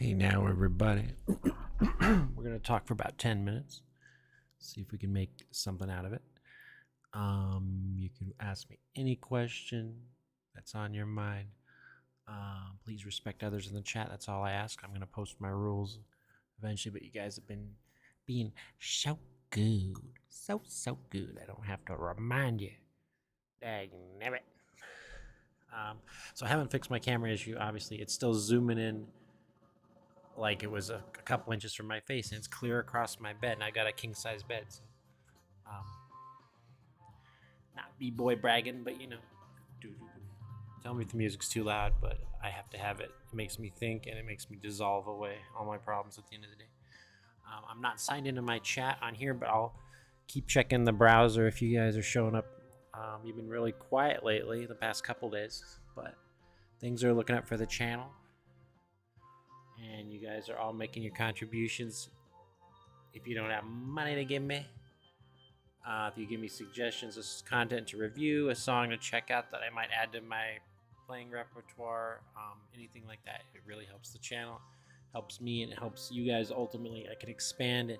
Hey now, everybody. We're going to talk for about 10 minutes. See if we can make something out of it. You can ask me any question that's on your mind. Please respect others in the chat. That's all I ask. I'm going to post my rules eventually, but you guys have been being so good. So good. I don't have to remind you. Dang it. So I haven't fixed my camera issue. Obviously, it's still zooming in like it was a couple inches from my face, and it's clear across my bed, and I got a king-size bed. So, not b-boy bragging, but you know, tell me if the music's too loud, but I have to have it. It makes me think, and it makes me dissolve away all my problems at the end of the day. I'm not signed into my chat on here, but I'll keep checking the browser if you guys are showing up. You've been really quiet lately the past couple days, but things are looking up for the channel. And you guys are all making your contributions. If you don't have money to give me, if you give me suggestions of content to review, a song to check out that I might add to my playing repertoire, anything like that, it really helps the channel, helps me, and it helps you guys. Ultimately, I can expand it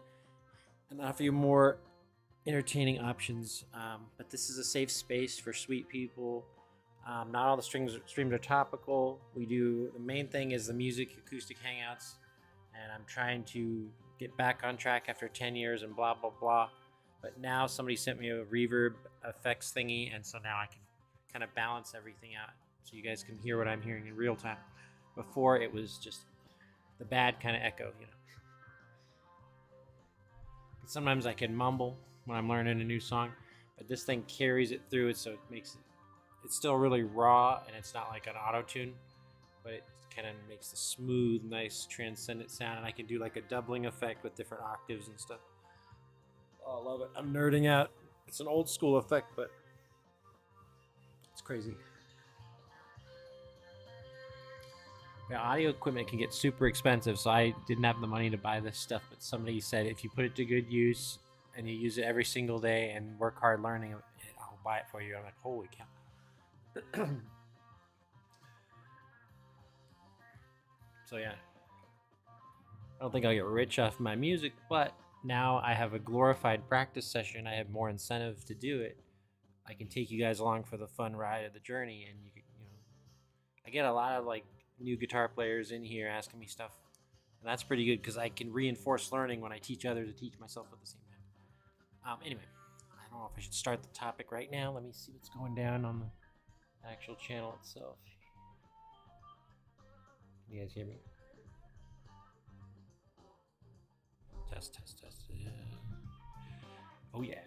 and offer you more entertaining options. But this is a safe space for sweet people. Not all the streams are topical. The main thing is the music, acoustic hangouts, and I'm trying to get back on track after 10 years and blah, blah, blah. But now somebody sent me a reverb effects thingy, and so now I can kind of balance everything out so you guys can hear what I'm hearing in real time. Before, it was just the bad kind of echo, you know. Sometimes I can mumble when I'm learning a new song, but this thing carries it through it, so it makes it, it's still really raw, and it's not like an auto-tune, but it kind of makes the smooth, nice, transcendent sound, and I can do like a doubling effect with different octaves and stuff. Oh, I love it. I'm nerding out. It's an old school effect, but it's crazy. Yeah, audio equipment can get super expensive, so I didn't have the money to buy this stuff, but somebody said if you put it to good use and you use it every single day and work hard learning it, I'll buy it for you. I'm like, holy cow. So yeah, I don't think I'll get rich off my music, but now I have a glorified practice session. I have more incentive to do it. I can take you guys along for the fun ride of the journey, and you know, I get a lot of like new guitar players in here asking me stuff, and that's pretty good because I can reinforce learning when I teach others to teach myself at the same time. Anyway, I don't know if I should start the topic right now. Let me see what's going down on the actual channel itself. Can you guys hear me? Test. Yeah. Oh yeah.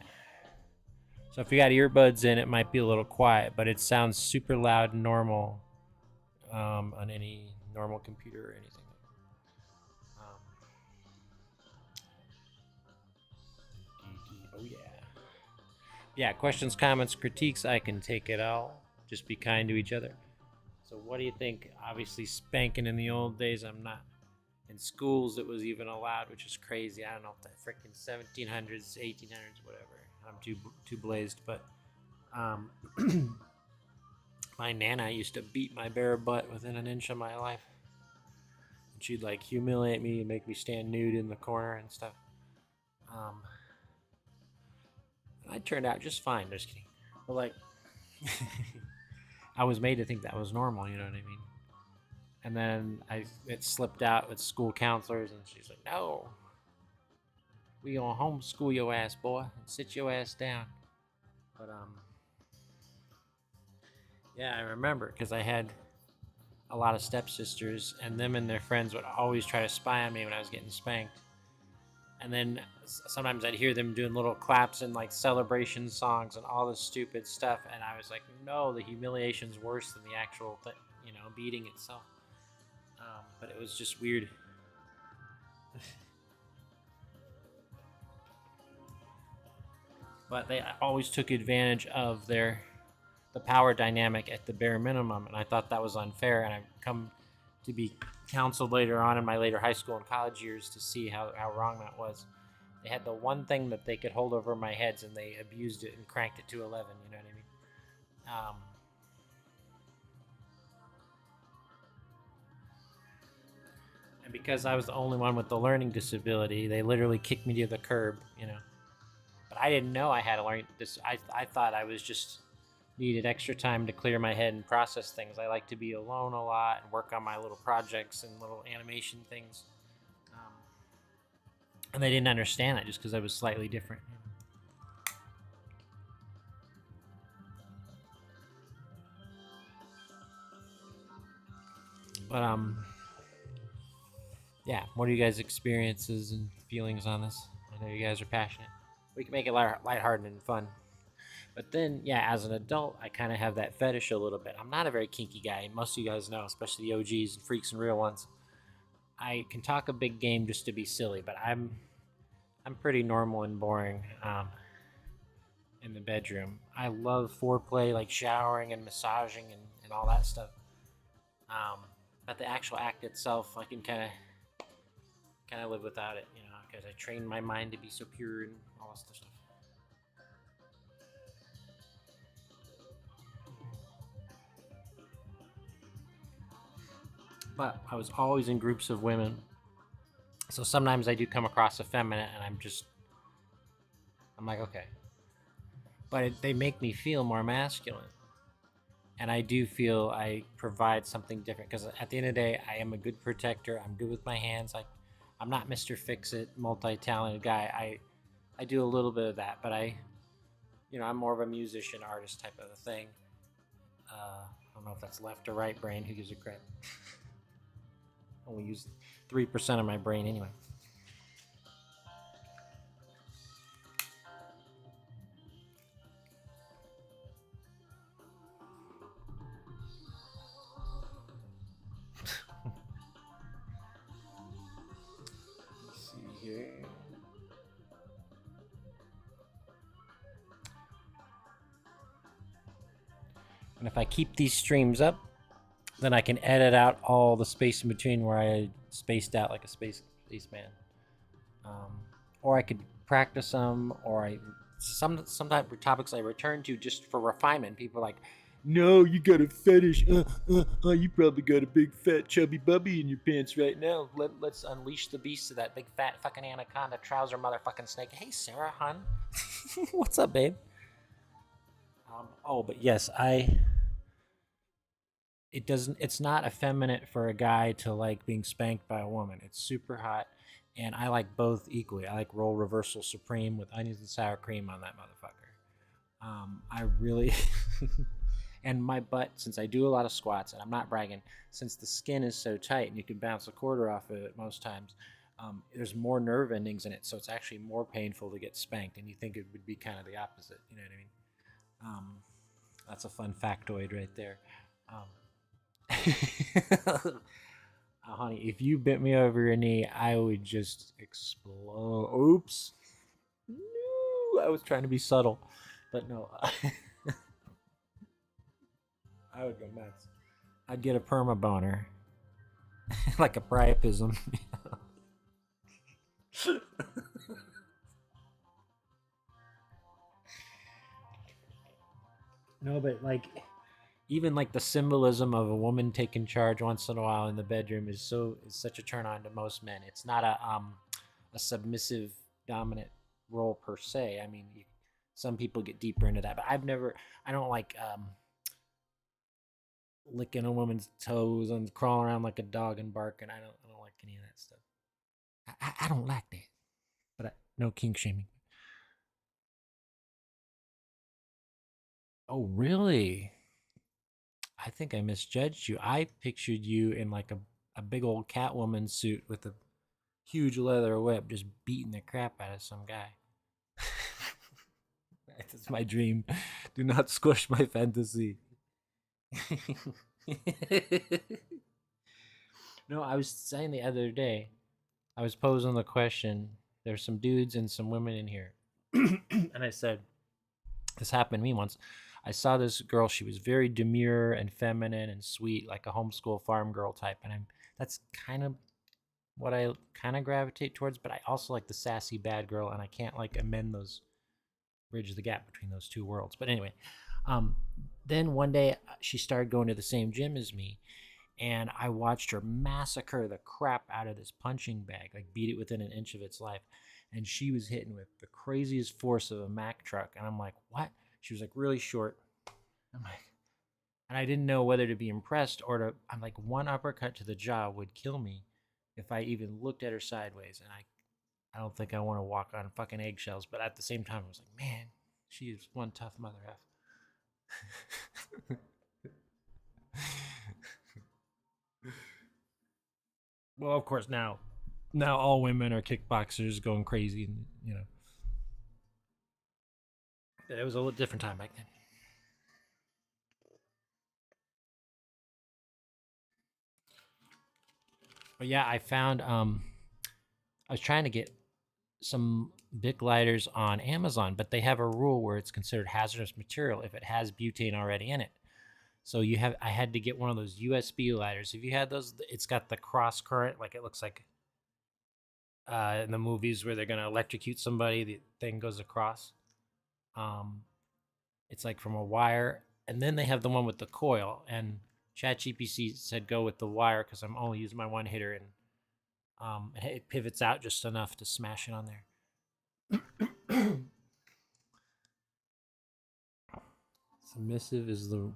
So if you got earbuds in, it might be a little quiet, but it sounds super loud and normal on any normal computer or anything. Oh yeah. Yeah, questions, comments, critiques, I can take it all. Just be kind to each other. So what do you think? Obviously spanking in the old days, I'm not. In schools it was even allowed, which is crazy. I don't know if that freaking 1700s, 1800s, whatever. I'm too blazed, but my nana used to beat my bare butt within an inch of my life. And she'd like humiliate me and make me stand nude in the corner and stuff. I turned out just fine, just kidding. But like I was made to think that was normal, you know what I mean? And then it slipped out with school counselors, and she's like, no, we gonna homeschool your ass, boy, and sit your ass down. But yeah, I remember because I had a lot of stepsisters, and them and their friends would always try to spy on me when I was getting spanked. And then sometimes I'd hear them doing little claps and like celebration songs and all this stupid stuff, and I was like, no, the humiliation's worse than the actual beating itself. But it was just weird. But they always took advantage of the power dynamic at the bare minimum, and I thought that was unfair, and I've come to be counseled later on in my later high school and college years to see how wrong that was. They had the one thing that they could hold over my heads, and they abused it and cranked it to 11, you know what I mean? And because I was the only one with the learning disability, they literally kicked me to the curb, you know. But I didn't know I had a learning I thought I was just needed extra time to clear my head and process things. I like to be alone a lot and work on my little projects and little animation things. Um, and they didn't understand that just because I was slightly different. But yeah. What are you guys' experiences and feelings on this? I know you guys are passionate. We can make it lighthearted and fun. But then, yeah, as an adult, I kind of have that fetish a little bit. I'm not a very kinky guy. Most of you guys know, especially the OGs and freaks and real ones. I can talk a big game just to be silly, but I'm pretty normal and boring in the bedroom. I love foreplay, like showering and massaging and all that stuff. Um, but the actual act itself, I can kind of live without it, you know, because I trained my mind to be so pure and all this stuff. But I was always in groups of women, so sometimes I do come across effeminate, and I'm like, okay, but they make me feel more masculine, and I do feel I provide something different because at the end of the day, I am a good protector. I'm good with my hands. I'm not Mr. Fix-It, multi-talented guy. I do a little bit of that, but I'm more of a musician, artist type of a thing. I don't know if that's left or right brain. Who gives a crap? Only use 3% of my brain anyway. Let's see here. And if I keep these streams up, then I can edit out all the space in between where I spaced out like a spaceman. Or I could practice them, or sometimes topics I return to just for refinement. People are like, "No, you got a fetish. You probably got a big fat chubby bubby in your pants right now. Let's unleash the beast of that big fat fucking anaconda trouser motherfucking snake." Hey, Sarah, hun, what's up, babe? But yes, it's not effeminate for a guy to like being spanked by a woman. It's super hot, and I like both equally. I like roll reversal supreme with onions and sour cream on that motherfucker. I really and my butt, since I do a lot of squats, and I'm not bragging, since the skin is so tight and you can bounce a quarter off of it most times. There's more nerve endings in it, so it's actually more painful to get spanked, and you think it would be kind of the opposite. You know what I mean? That's a fun factoid right there. Um, honey, if you bent me over your knee, I would just explode. Oops. No, I was trying to be subtle, but no. I would go nuts. I'd get a perma boner, like a priapism. No, but like even like the symbolism of a woman taking charge once in a while in the bedroom is such a turn on to most men. It's not a submissive dominant role per se. I mean, some people get deeper into that, but I don't like licking a woman's toes and crawling around like a dog and barking. I don't like any of that stuff. I don't like that. But no kink shaming. Oh, really? I think I misjudged you. I pictured you in like a big old Catwoman suit with a huge leather whip just beating the crap out of some guy. That's my dream. Do not squish my fantasy. No, I was saying the other day, I was posing the question. There's some dudes and some women in here. And I said, this happened to me once. I saw this girl. She was very demure and feminine and sweet, like a homeschool farm girl type. And that's kind of what I kind of gravitate towards. But I also like the sassy bad girl, and I can't like amend those, bridge the gap between those two worlds. But anyway, then one day she started going to the same gym as me, and I watched her massacre the crap out of this punching bag, like beat it within an inch of its life. And she was hitting with the craziest force of a Mack truck. And I'm like, what? She was like really short. I'm like, and I didn't know whether to be impressed or to. I'm like, one uppercut to the jaw would kill me if I even looked at her sideways. And I don't think I want to walk on fucking eggshells. But at the same time, I was like, man, she is one tough mother f. Well, of course, now all women are kickboxers going crazy, and it was a little different time back then. But yeah, I found I was trying to get some Bic lighters on Amazon, but they have a rule where it's considered hazardous material if it has butane already in it. So I had to get one of those USB lighters. If you had those, it's got the cross current, like it looks like in the movies where they're gonna electrocute somebody, the thing goes across. Um, it's like from a wire, and then they have the one with the coil. And ChatGPT said go with the wire because I'm only using my one hitter, and it pivots out just enough to smash it on there. Submissive is the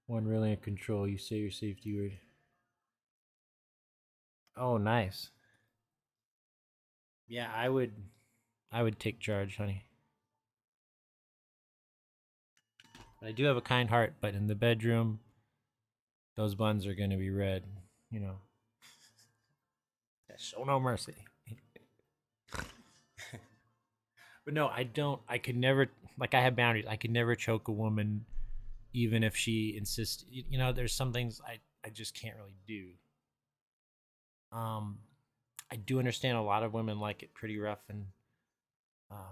one really in control. You say your safety word. Oh, nice. Yeah, I would take charge, honey. But I do have a kind heart, but in the bedroom, those buns are gonna be red. You know, show no mercy. But no, I don't. I could never. Like I have boundaries. I could never choke a woman, even if she insists. There's some things I just can't really do. Um, I do understand a lot of women like it pretty rough, and I don't know.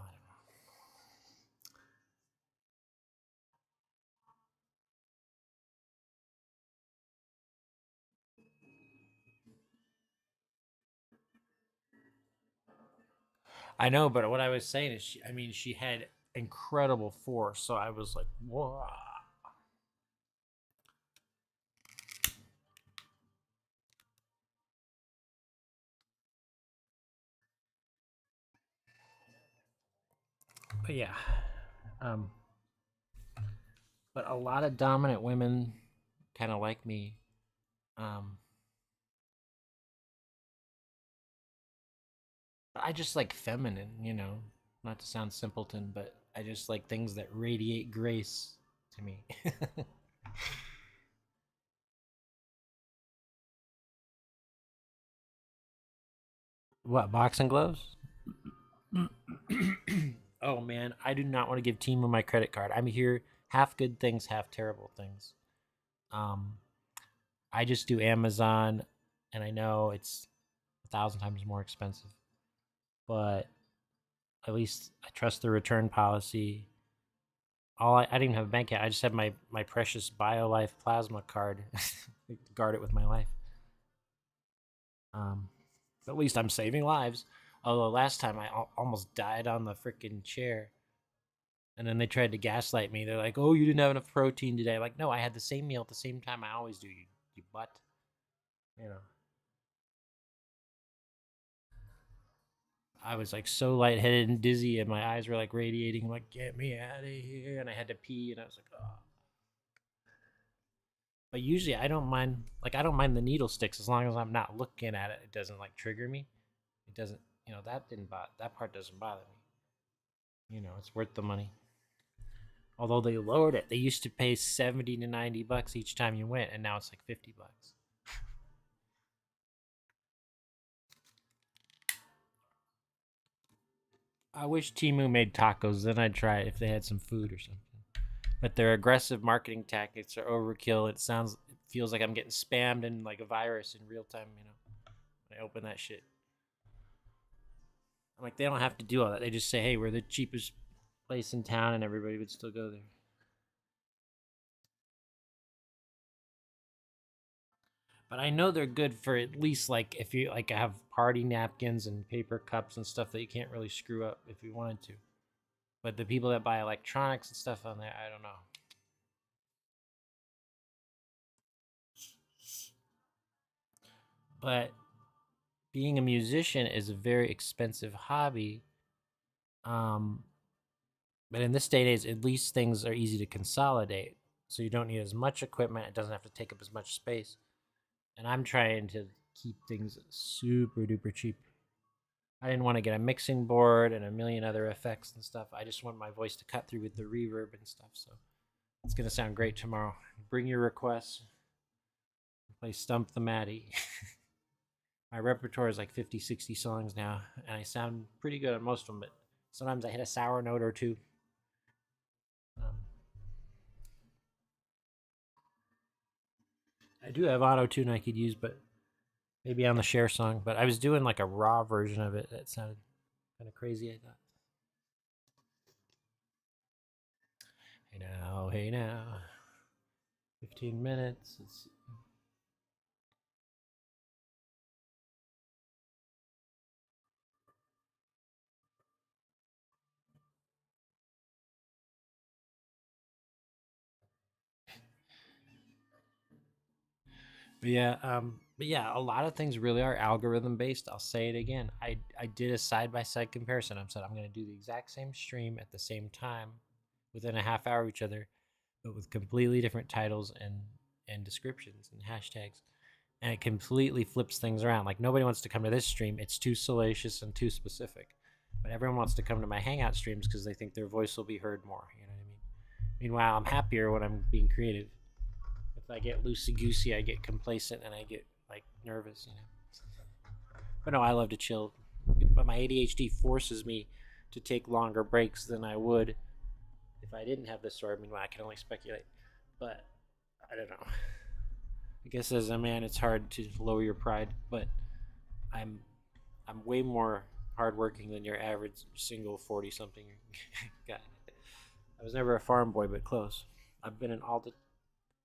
I know, but what I was saying is, I mean, she had incredible force, so I was like, whoa. But yeah, um, but a lot of dominant women kind of like me. Um, I just like feminine, not to sound simpleton, but I just like things that radiate grace to me. What, boxing gloves? Oh man, I do not want to give Timu my credit card. I'm here half good things, half terrible things. Um, I just do Amazon, and I know it's 1,000 times more expensive, but at least I trust the return policy. I didn't even have a bank account. I just have my precious BioLife plasma card, guard it with my life. Um, at least I'm saving lives. Although last time I almost died on the freaking chair, and then they tried to gaslight me. They're like, "Oh, you didn't have enough protein today." Like, no, I had the same meal at the same time I always do. You butt. You know. I was like so lightheaded and dizzy, and my eyes were like radiating. I'm like, "Get me out of here!" And I had to pee, and I was like, "Oh." But usually, I don't mind. Like, I don't mind the needle sticks as long as I'm not looking at it. It doesn't like trigger me. It doesn't. That didn't bother. That part doesn't bother me. It's worth the money. Although they lowered it, they used to pay 70 to $90 each time you went, and now it's like $50. I wish Timu made tacos. Then I'd try it if they had some food or something. But their aggressive marketing tactics are overkill. It feels like I'm getting spammed and like a virus in real time. When I open that shit, I'm like, they don't have to do all that. They just say, "Hey, we're the cheapest place in town," and everybody would still go there. But I know they're good for at least like if you like have party napkins and paper cups and stuff that you can't really screw up if you wanted to. But the people that buy electronics and stuff on there, I don't know. But being a musician is a very expensive hobby. Um, but in this day and age, at least things are easy to consolidate. So you don't need as much equipment. It doesn't have to take up as much space. And I'm trying to keep things super duper cheap. I didn't want to get a mixing board and a million other effects and stuff. I just want my voice to cut through with the reverb and stuff. So it's going to sound great tomorrow. Bring your requests. Play Stump the Maddie. My repertoire is like 50, 60 songs now, and I sound pretty good on most of them, but sometimes I hit a sour note or two. Um, I do have auto tune I could use, but maybe on the share song. But I was doing like a raw version of it that sounded kind of crazy, I thought. Hey now. 15 minutes. But yeah, a lot of things really are algorithm based. I'll say it again. I did a side by side comparison. I said I'm going to do the exact same stream at the same time, within a half hour of each other, but with completely different titles and descriptions and hashtags. And it completely flips things around. Like nobody wants to come to this stream. It's too salacious and too specific. But everyone wants to come to my Hangout streams because they think their voice will be heard more. You know what I mean? Meanwhile, I'm happier when I'm being creative. If I get loosey goosey, I get complacent and I get like nervous. You know. But no, I love to chill. But my ADHD forces me to take longer breaks than I would if I didn't have this story. I mean, well, I can only speculate. But I don't know. I guess as a man, it's hard to lower your pride, but I'm I'm way more hardworking than your average single 40 something guy. I was never a farm boy, but close. I've been in all the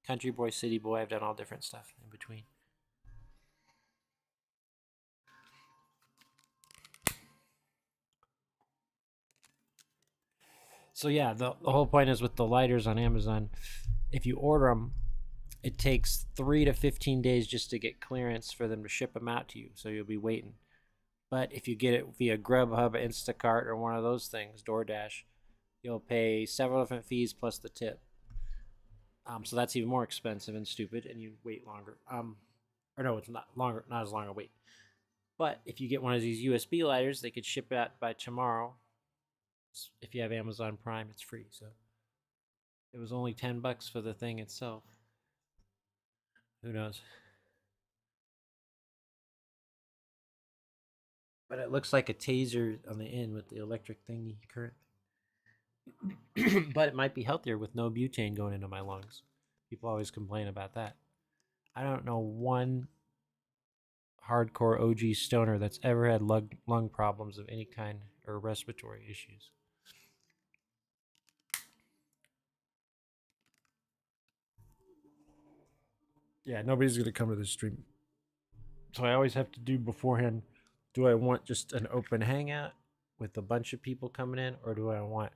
country boy, city boy. I've done all different stuff in between. So yeah, the whole point is with the lighters on Amazon, if you order them, it takes 3 to 15 days just to get clearance for them to ship them out to you. So you'll be waiting. But if you get it via Grubhub, Instacart, or one of those things, DoorDash, you'll pay several different fees plus the tip. So that's even more expensive and stupid, and you wait longer. Or no, it's not longer, not as long a wait. But if you get one of these USB lighters, they could ship it out by tomorrow. If you have Amazon Prime, it's free. So it was only $10 for the thing itself. Who knows? But it looks like a taser on the end with the electric thingy current. But it might be healthier with no butane going into my lungs. People always complain about that. I don't know one hardcore OG stoner that's ever had lung problems of any kind or respiratory issues. Yeah, nobody's gonna come to this stream. So I always have to do beforehand. Do I want just an open hangout with a bunch of people coming in, or do I want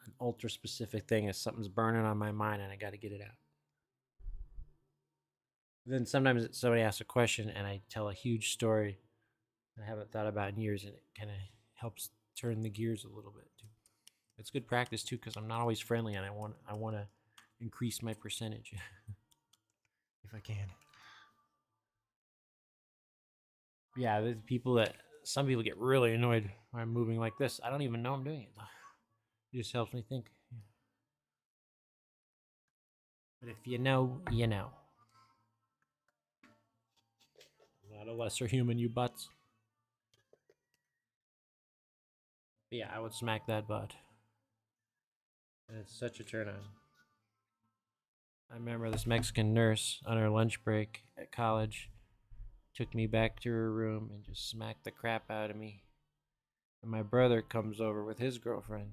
an ultra specific thing if something's burning on my mind and I got to get it out? Then sometimes somebody asks a question and I tell a huge story I haven't thought about in years, and it kind of helps turn the gears a little bit too. It's good practice too because I'm not always friendly and I want to increase my percentage if I can. Yeah, there's people that some people get really annoyed when I'm moving like this. I don't even know I'm doing it though. It just helps me think. But if you know, you know. Not a lesser human, you butts. But yeah, I would smack that butt. And it's such a turn on. I remember this Mexican nurse on her lunch break at college took me back to her room and just smacked the crap out of me. And my brother comes over with his girlfriend.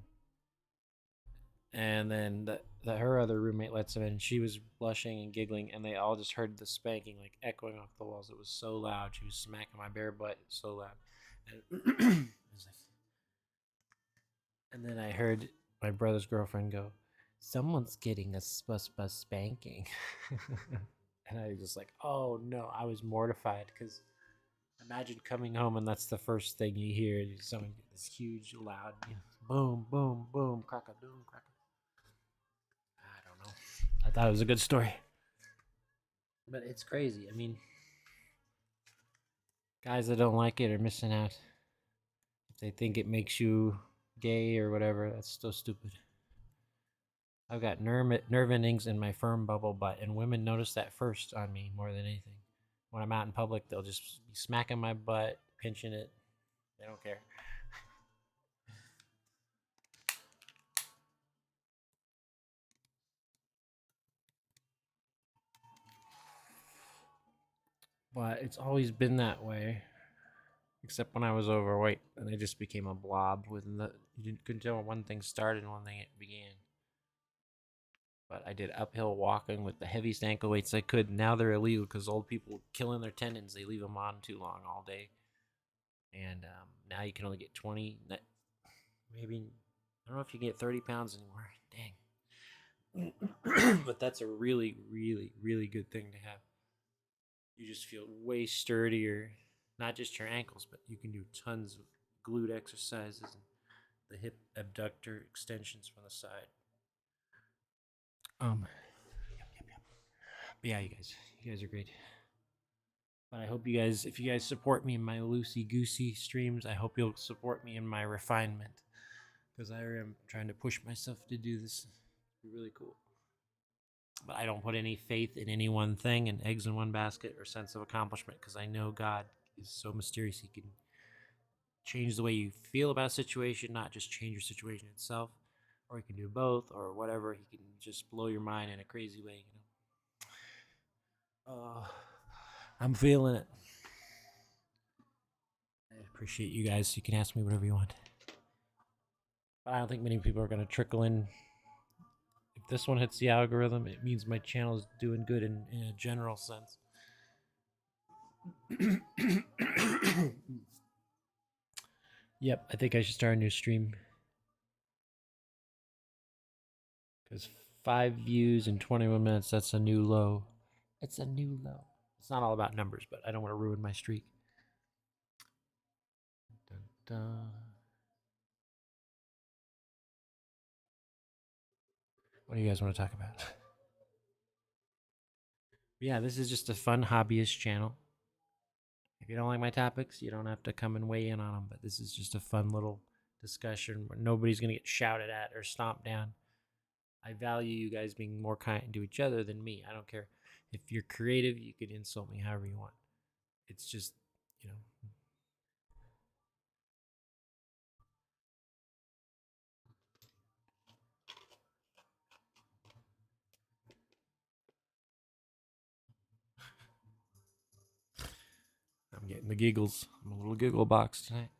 And then her other roommate lets him in, and she was blushing and giggling, and they all just heard the spanking like echoing off the walls. It was so loud. She was smacking my bare butt so loud. And, and then I heard my brother's girlfriend go, "Someone's getting a spanking." And I was just like, oh no, I was mortified because imagine coming home and that's the first thing you hear. Someone get this huge, loud, boom, boom, boom, crack a doom, crack a. I don't know. I thought it was a good story, but it's crazy. I mean, guys that don't like it are missing out. If they think it makes you gay or whatever, that's so stupid. I've got nerve endings in my firm bubble butt, and women notice that first on me more than anything. When I'm out in public, they'll just be smacking my butt, pinching it. They don't care. But it's always been that way, except when I was overweight, and I just became a blob. Couldn't tell when one thing started and one thing it began. But I did uphill walking with the heaviest ankle weights I could. Now they're illegal because old people killing their tendons. They leave them on too long all day. And now you can only get 20. Maybe, I don't know if you can get 30 pounds anymore. Dang. But that's a really, really, really good thing to have. You just feel way sturdier. Not just your ankles, but you can do tons of glute exercises and the hip abductor extensions from the side. But yeah, you guys are great. But I hope if you guys support me in my loosey goosey streams, I hope you'll support me in my refinement, because I am trying to push myself to do this. It'd be really cool. But I don't put any faith in any one thing and eggs in one basket or sense of accomplishment, because I know God is so mysterious. He can change the way you feel about a situation, not just change your situation itself, or he can do both, or whatever. He can just blow your mind in a crazy way, I'm feeling it. I appreciate you guys. You can ask me whatever you want. But I don't think many people are going to trickle in. If this one hits the algorithm, it means my channel is doing good in a general sense. Yep, I think I should start a new stream. Because 5 views in 21 minutes, that's a new low. It's a new low. It's not all about numbers, but I don't want to ruin my streak. Dun, dun. What do you guys want to talk about? Yeah, this is just a fun hobbyist channel. If you don't like my topics, you don't have to come and weigh in on them, but this is just a fun little discussion where nobody's going to get shouted at or stomped down. I value you guys being more kind to each other than me. I don't care. If you're creative, you can insult me however you want. It's just, you know. I'm getting the giggles. I'm a little giggle box tonight.